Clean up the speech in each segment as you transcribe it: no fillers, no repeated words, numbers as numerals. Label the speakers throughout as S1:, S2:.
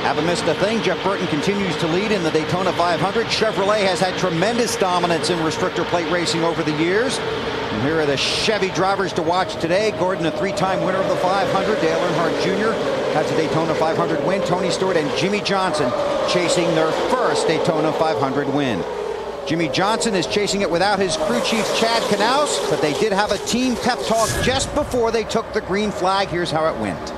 S1: Haven't missed a thing. Jeff Burton continues to lead in the Daytona 500. Chevrolet has had tremendous dominance in restrictor plate racing over the years. And here are the Chevy drivers to watch today. Gordon, a three-time winner of the 500. Dale Earnhardt Jr. has a Daytona 500 win. Tony Stewart and Jimmy Johnson chasing their first Daytona 500 win. Jimmy Johnson is chasing it without his crew chief Chad Knaus, but they did have a team pep talk just before they took the green flag. Here's how it went.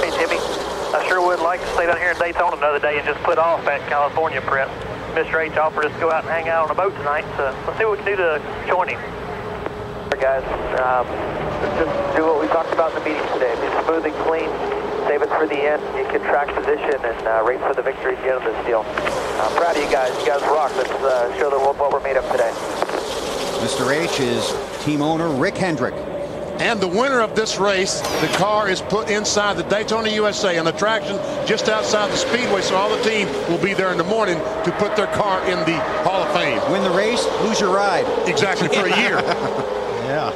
S2: Hey Jimmy, I sure would like to stay down here in Daytona another day and just put off that California prep. Mr. H offered us to go out and hang out on a boat tonight, so let's see what we can do to join him. Guys, just do what we talked about in the meeting today. Be smooth and clean, save it for the end. You can track position and race for the victory at the end of this deal. I'm proud of you guys. You guys rock. Let's show the world what we're made of today.
S1: Mr. H is team owner Rick Hendrick.
S3: And the winner of this race, the car is put inside the Daytona USA on the traction just outside the Speedway, so all the team will be there in the morning to put their car in the Hall of Fame.
S1: Win the race, lose your ride.
S3: Exactly, for a year.
S1: Yeah.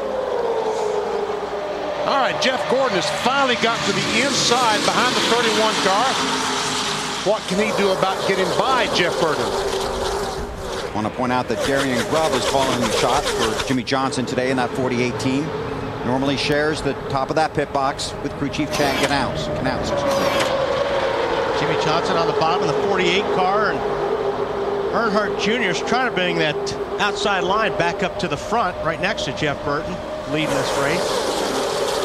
S3: All right, Jeff Gordon has finally got to the inside behind the 31 car. What can he do about getting by Jeff Burton?
S1: I want to point out that Darian Grubb is following the shot for Jimmy Johnson today in that 48 team. Normally shares the top of that pit box with crew chief Chad Knaus.
S4: Jimmy Johnson on the bottom of the 48 car, and Earnhardt Jr. is trying to bring that outside line back up to the front right next to Jeff Burton leading this race.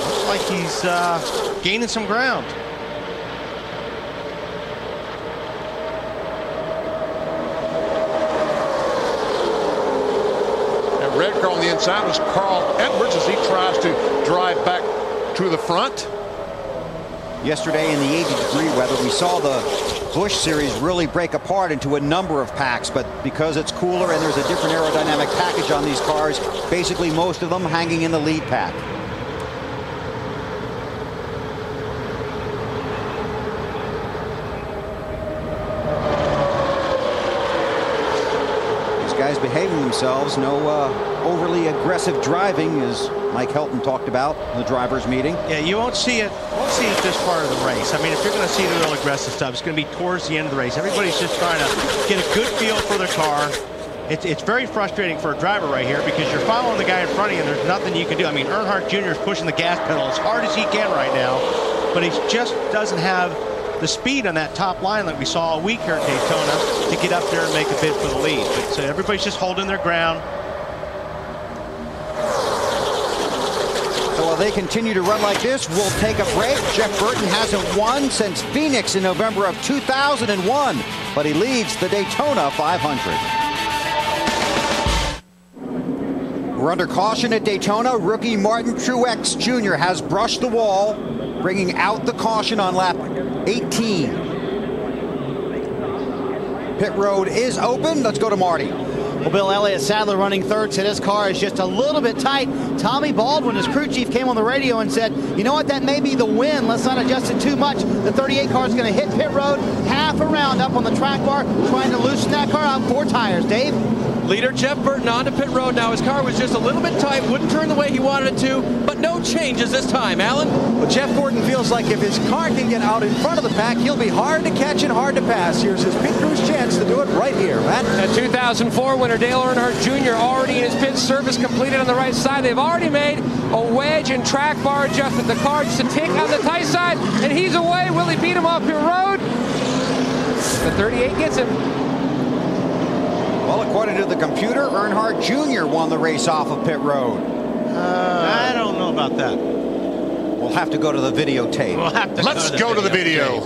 S4: Looks like he's gaining some ground.
S3: Red car on the inside was Carl Edwards as he tries to drive back to the front.
S1: Yesterday in the 80-degree weather, we saw the Busch Series really break apart into a number of packs, but because it's cooler and there's a different aerodynamic package on these cars, basically most of them hanging in the lead pack. Guys behaving themselves, no overly aggressive driving, as Mike Helton talked about in the drivers meeting.
S4: Yeah, you won't see it this part of the race. I mean, if you're going to see the real aggressive stuff, it's going to be towards the end of the race. Everybody's just trying to get a good feel for their car. It's very frustrating for a driver right here because you're following the guy in front of you and there's nothing you can do. I mean, Earnhardt Jr. is pushing the gas pedal as hard as he can right now, but he just doesn't have the speed on that top line like we saw a week here at Daytona to get up there and make a bid for the lead. But so everybody's just holding their ground.
S1: So while they continue to run like this, we'll take a break. Jeff Burton hasn't won since Phoenix in November of 2001, but he leads the Daytona 500. We're under caution at Daytona. Rookie Martin Truex Jr. has brushed the wall, bringing out the caution on lap 18. Pit road is open. Let's go to Marty.
S5: Well, Bill, Elliott Sadler running third, said his car is just a little bit tight. Tommy Baldwin, his crew chief, came on the radio and said, you know what, that may be the win. Let's not adjust it too much. The 38 car is going to hit pit road half a round up on the track bar, trying to loosen that car out. 4 tires. Dave?
S6: Leader Jeff Burton onto pit road now. His car was just a little bit tight, wouldn't turn the way he wanted it to, but no changes this time. Alan?
S7: Well, Jeff Gordon feels like if his car can get out in front of the pack, he'll be hard to catch and hard to pass. Here's his pit crew's chance to do it right here, Matt.
S6: The 2004 winner Dale Earnhardt Jr. already in his pit service completed on the right side. They've already made a wedge and track bar adjustment. The car just a tick on the tight side, and he's away. Will he beat him off pit road? The 38 gets him.
S1: Well, according to the computer, Earnhardt Jr. won the race off of pit road.
S4: I don't know about that.
S1: We'll have to go to the videotape.
S4: We'll have to
S3: Let's go to the video.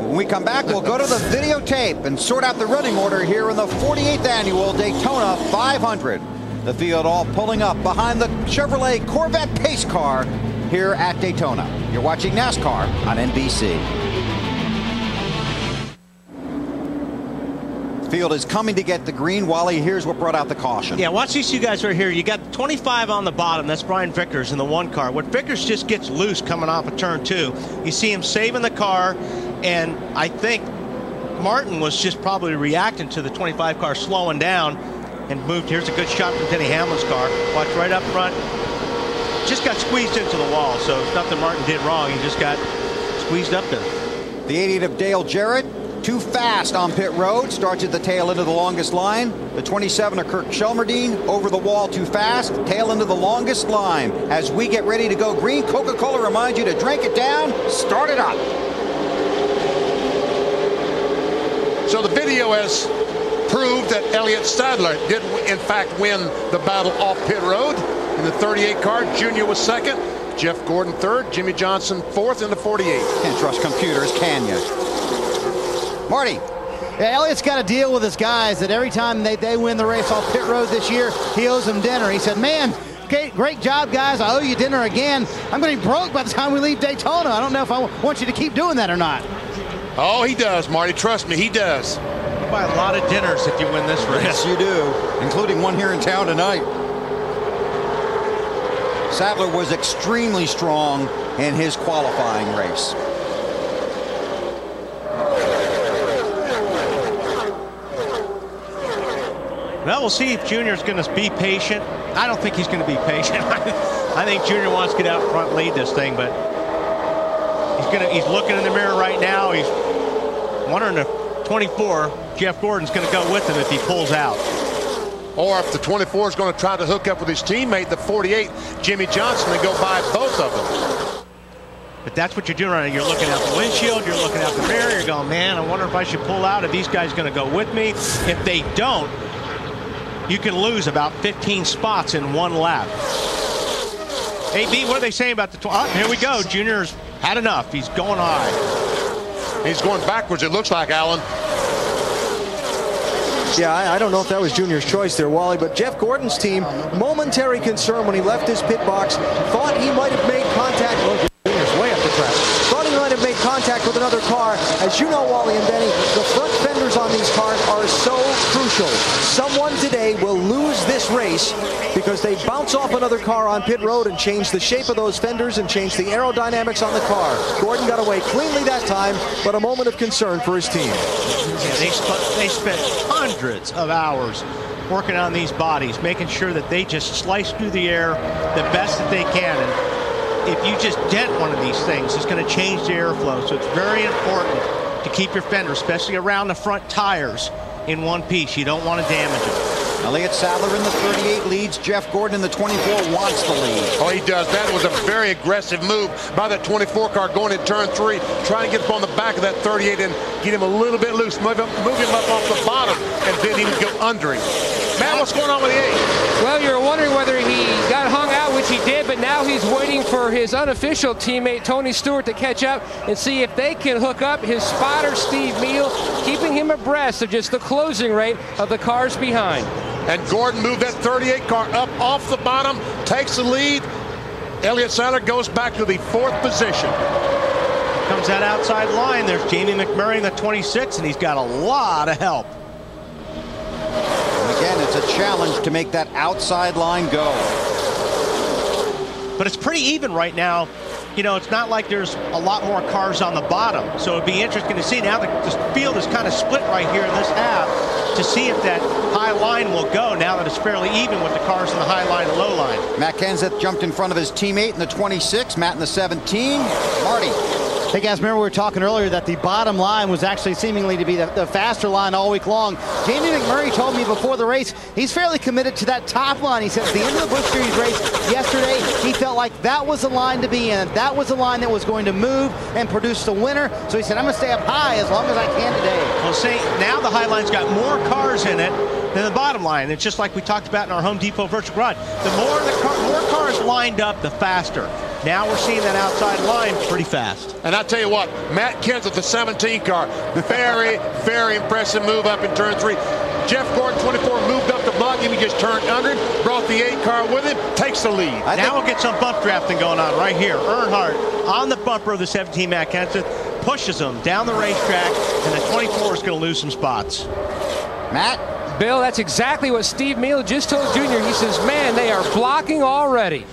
S1: When we come back, we'll go to the videotape and sort out the running order here in the 48th Annual Daytona 500. The field all pulling up behind the Chevrolet Corvette pace car here at Daytona. You're watching NASCAR on NBC. Field is coming to get the green. Wally, here's what brought out the caution.
S4: Yeah, watch these two guys right here. You got 25 on the bottom. That's Brian Vickers in the 1 car. What Vickers just gets loose coming off of turn 2. You see him saving the car, and I think Martin was just probably reacting to the 25 car slowing down and moved. Here's a good shot from Denny Hamlin's car. Watch right up front. Just got squeezed into the wall, so it's nothing Martin did wrong. He just got squeezed up there.
S1: The 88 of Dale Jarrett, too fast on pit road, starts at the tail end of the longest line. The 27 of Kirk Shelmerdine, over the wall too fast, tail end of the longest line. As we get ready to go green, Coca-Cola reminds you to drink it down, start it up.
S3: So the video has proved that Elliott Sadler did in fact win the battle off pit road. In the 38 car, Junior was second, Jeff Gordon third, Jimmy Johnson fourth in the 48.
S1: Can't trust computers, can you? Marty.
S5: Yeah, Elliott's got to deal with his guys that every time they win the race off pit road this year, he owes them dinner. He said, man, great job, guys. I owe you dinner again. I'm going to be broke by the time we leave Daytona. I don't know if I want you to keep doing that or not.
S3: Oh, he does, Marty. Trust me, he does.
S4: You buy a lot of dinners if you win this race.
S1: Yes, you do, including one here in town tonight. Sadler was extremely strong in his qualifying race.
S4: Well, we'll see if Junior's going to be patient. I don't think he's going to be patient. I think Junior wants to get out front, lead this thing, but he's looking in the mirror right now. He's wondering if 24, Jeff Gordon's going to go with him if he pulls out.
S3: Or if the 24 is going to try to hook up with his teammate, the 48, Jimmy Johnson, and go by both of them.
S4: But that's what you're doing right now. You're looking out the windshield, you're looking out the mirror, you're going, man, I wonder if I should pull out, if these guys are going to go with me. If they don't, you can lose about 15 spots in one lap. Hey, B, what are they saying about the... here we go. Junior's had enough. He's going high.
S3: He's going backwards, it looks like, Alan.
S7: Yeah, I don't know if that was Junior's choice there, Wally, but Jeff Gordon's team, momentary concern when he left his pit box, thought he might have made contact. Well, Junior's way up the track. Thought he might have made contact with another car. As you know, Wally and Benny, the front fenders on these cars are so crucial. Someone today will lose this race because they bounce off another car on pit road and change the shape of those fenders and change the aerodynamics on the car. Gordon got away cleanly that time, but a moment of concern for his team.
S4: Yeah, they spent hundreds of hours working on these bodies, making sure that they just slice through the air the best that they can. And if you just dent one of these things, it's going to change the airflow. So it's very important to keep your fender, especially around the front tires, in one piece. You don't want to damage them.
S1: Elliott Sadler in the 38 leads. Jeff Gordon in the 24 wants the lead.
S3: Oh, he does. That was a very aggressive move by that 24 car going in turn 3, trying to get up on the back of that 38 and get him a little bit loose, move him up off the bottom, and then he would go under him. Matt, what's going on with the 8?
S6: Well, you're wondering whether he got hung out, which he did, but now he's waiting for his unofficial teammate, Tony Stewart, to catch up and see if they can hook up. His spotter, Steve Meal, keeping him abreast of just the closing rate of the cars behind.
S3: And Gordon moved that 38 car up off the bottom, takes the lead. Elliott Sadler goes back to the 4th position.
S4: Comes that outside line. There's Jamie McMurray in the 26, and he's got a lot of help.
S1: And again, it's a challenge to make that outside line go.
S4: But it's pretty even right now. You know, it's not like there's a lot more cars on the bottom. So it'd be interesting to see. Now the field is kind of split right here in this half to see if that high line will go now that it's fairly even with the cars in the high line and low line.
S1: Matt Kenseth jumped in front of his teammate in the 26, Matt in the 17. Marty.
S5: Hey guys, remember we were talking earlier that the bottom line was actually seemingly to be the faster line all week long. Jamie McMurray told me before the race he's fairly committed to that top line. He said at the end of the Busch Series race yesterday, he felt like that was the line to be in. That was the line that was going to move and produce the winner. So he said, I'm going to stay up high as long as I can today.
S4: Well, see, now the high line's got more cars in it than the bottom line. It's just like we talked about in our Home Depot virtual garage. The more cars lined up, the faster. Now we're seeing that outside line pretty fast.
S3: And I tell you what, Matt Kenseth, the 17 car, very, very impressive move up in turn 3. Jeff Gordon, 24, moved up to block him. He just turned under him, brought the 8 car with him, takes the lead.
S4: Now we'll get some bump drafting going on right here. Earnhardt on the bumper of the 17 Matt Kenseth, pushes him down the racetrack, and the 24 is going to lose some spots.
S1: Matt?
S6: Bill, that's exactly what Steve Meal just told Junior. He says, man, they are blocking already.